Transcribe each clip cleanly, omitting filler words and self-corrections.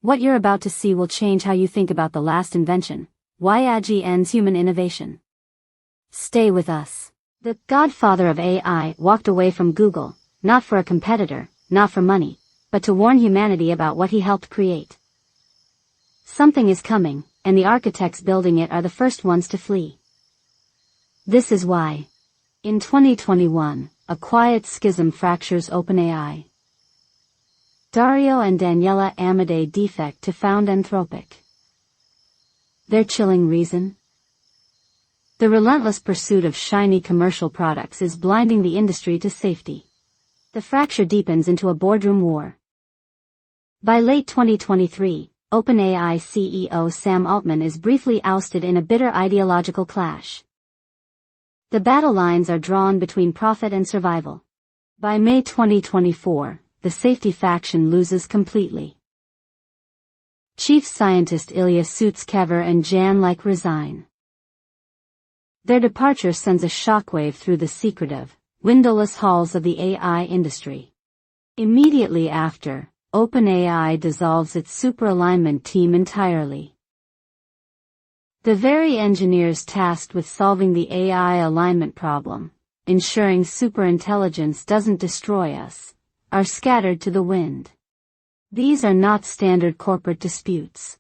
What you're about to see will change how you think about the last invention. Why AGI ends human innovation. Stay with us. The godfather of AI walked away from Google, not for a competitor, not for money, but to warn humanity about what he helped create. Something is coming, and the architects building it are the first ones to flee. This is why. In 2021, a quiet schism fractures OpenAI. Dario and Daniela Amodei defect to found Anthropic. Their chilling reason? The relentless pursuit of shiny commercial products is blinding the industry to safety. The fracture deepens into a boardroom war. By late 2023, OpenAI CEO Sam Altman is briefly ousted in a bitter ideological clash. The battle lines are drawn between profit and survival. By May 2024, the safety faction loses completely. Chief scientist Ilya Sutskever and Jan Like resign. Their departure sends a shockwave through the secretive, windowless halls of the AI industry. Immediately after, OpenAI dissolves its superalignment team entirely. The very engineers tasked with solving the AI alignment problem, ensuring superintelligence doesn't destroy us, are scattered to the wind. These are not standard corporate disputes.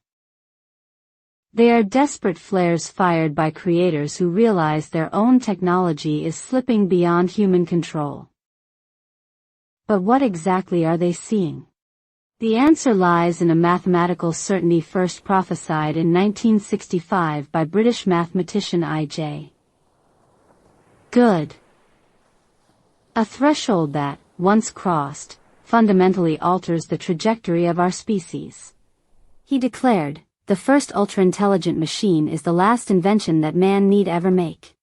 They are desperate flares fired by creators who realize their own technology is slipping beyond human control. But what exactly are they seeing? The answer lies in a mathematical certainty first prophesied in 1965 by British mathematician I.J. Good. A threshold that, once crossed, fundamentally alters the trajectory of our species. He declared, "The first ultra-intelligent machine is the last invention that man need ever make."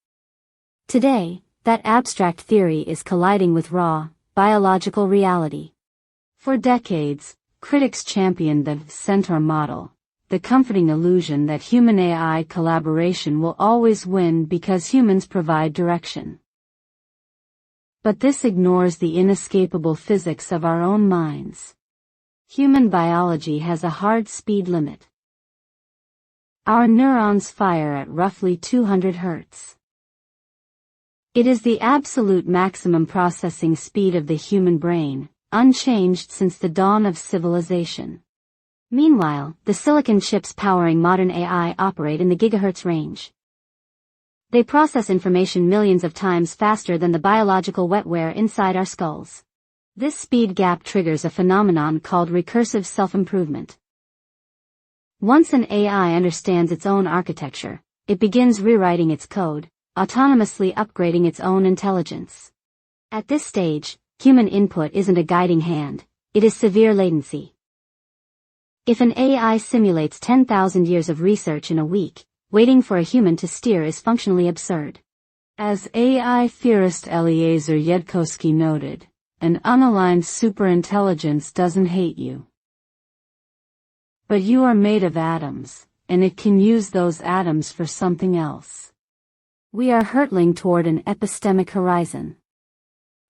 Today, that abstract theory is colliding with raw, biological reality. For decades, critics championed the centaur model, the comforting illusion that human-AI collaboration will always win because humans provide direction. But this ignores the inescapable physics of our own minds. Human biology has a hard speed limit. Our neurons fire at roughly 200 Hz. It is the absolute maximum processing speed of the human brain, unchanged since the dawn of civilization. Meanwhile, the silicon chips powering modern AI operate in the gigahertz range. They process information millions of times faster than the biological wetware inside our skulls. This speed gap triggers a phenomenon called recursive self-improvement. Once an AI understands its own architecture, it begins rewriting its code, autonomously upgrading its own intelligence. At this stage, human input isn't a guiding hand, it is severe latency. If an AI simulates 10,000 years of research in a week, waiting for a human to steer is functionally absurd. As AI theorist Eliezer Yudkowsky noted, an unaligned superintelligence doesn't hate you. But you are made of atoms, and it can use those atoms for something else. We are hurtling toward an epistemic horizon.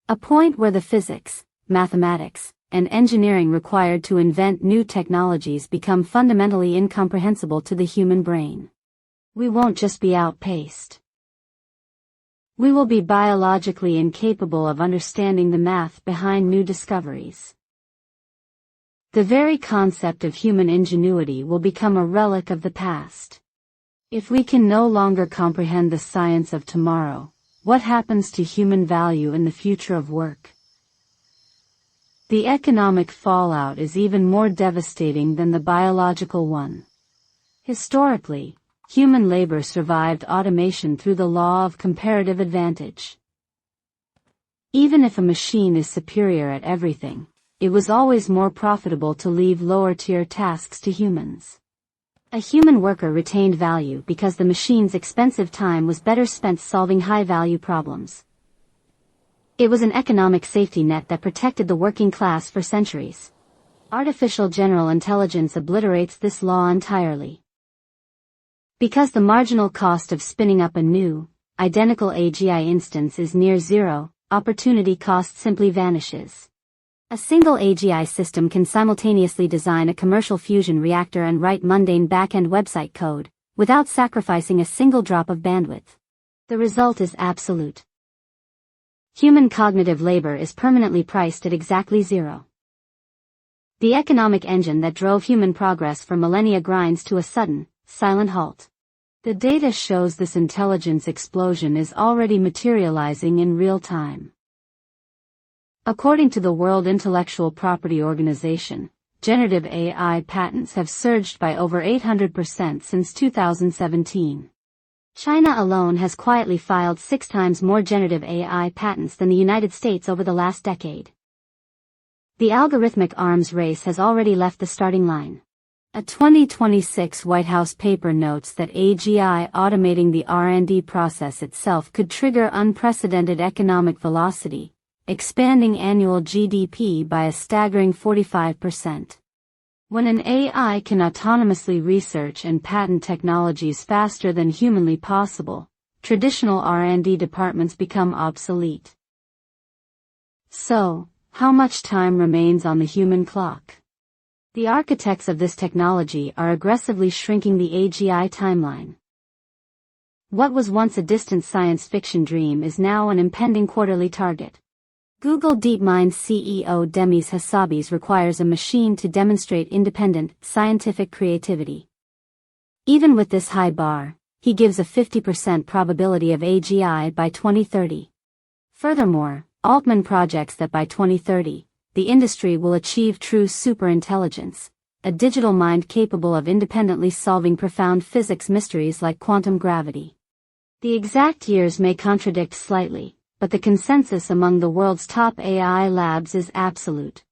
A point where the physics, mathematics, and engineering required to invent new technologies become fundamentally incomprehensible to the human brain. We won't just be outpaced. We will be biologically incapable of understanding the math behind new discoveries. The very concept of human ingenuity will become a relic of the past. If we can no longer comprehend the science of tomorrow, what happens to human value in the future of work? The economic fallout is even more devastating than the biological one. Historically, human labor survived automation through the law of comparative advantage. Even if a machine is superior at everything, it was always more profitable to leave lower-tier tasks to humans. A human worker retained value because the machine's expensive time was better spent solving high-value problems. It was an economic safety net that protected the working class for centuries. Artificial general intelligence obliterates this law entirely. Because the marginal cost of spinning up a new, identical AGI instance is near zero, opportunity cost simply vanishes. A single AGI system can simultaneously design a commercial fusion reactor and write mundane back-end website code, without sacrificing a single drop of bandwidth. The result is absolute. Human cognitive labor is permanently priced at exactly zero. The economic engine that drove human progress for millennia grinds to a sudden, silent halt. The data shows this intelligence explosion is already materializing in real time. According to the World Intellectual Property Organization, generative AI patents have surged by over 800% since 2017. China alone has quietly filed 6 times more generative AI patents than the United States over the last decade. The algorithmic arms race has already left the starting line. A 2026 White House paper notes that AGI automating the R&D process itself could trigger unprecedented economic velocity, expanding annual GDP by a staggering 45%. When an AI can autonomously research and patent technologies faster than humanly possible, traditional R&D departments become obsolete. So, how much time remains on the human clock? The architects of this technology are aggressively shrinking the AGI timeline. What was once a distant science fiction dream is now an impending quarterly target. Google DeepMind CEO Demis Hassabis requires a machine to demonstrate independent, scientific creativity. Even with this high bar, he gives a 50% probability of AGI by 2030. Furthermore, Altman projects that by 2030, the industry will achieve true superintelligence, a digital mind capable of independently solving profound physics mysteries like quantum gravity. The exact years may contradict slightly, but the consensus among the world's top AI labs is absolute.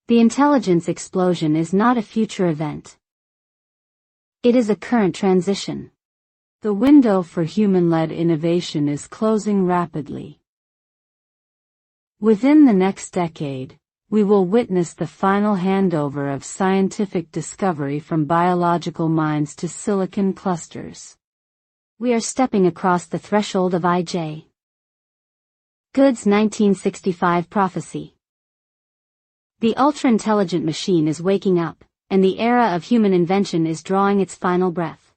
The intelligence explosion is not a future event. It is a current transition. The window for human-led innovation is closing rapidly. Within the next decade, we will witness the final handover of scientific discovery from biological minds to silicon clusters. We are stepping across the threshold of I.J. Good's 1965 prophecy. The ultra-intelligent machine is waking up, and the era of human invention is drawing its final breath.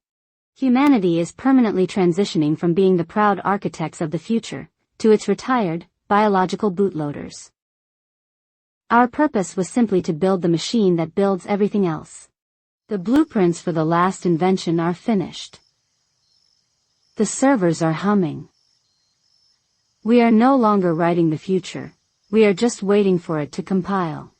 Humanity is permanently transitioning from being the proud architects of the future, to its retired, biological bootloaders. Our purpose was simply to build the machine that builds everything else. The blueprints for the last invention are finished. The servers are humming. We are no longer writing the future, we are just waiting for it to compile.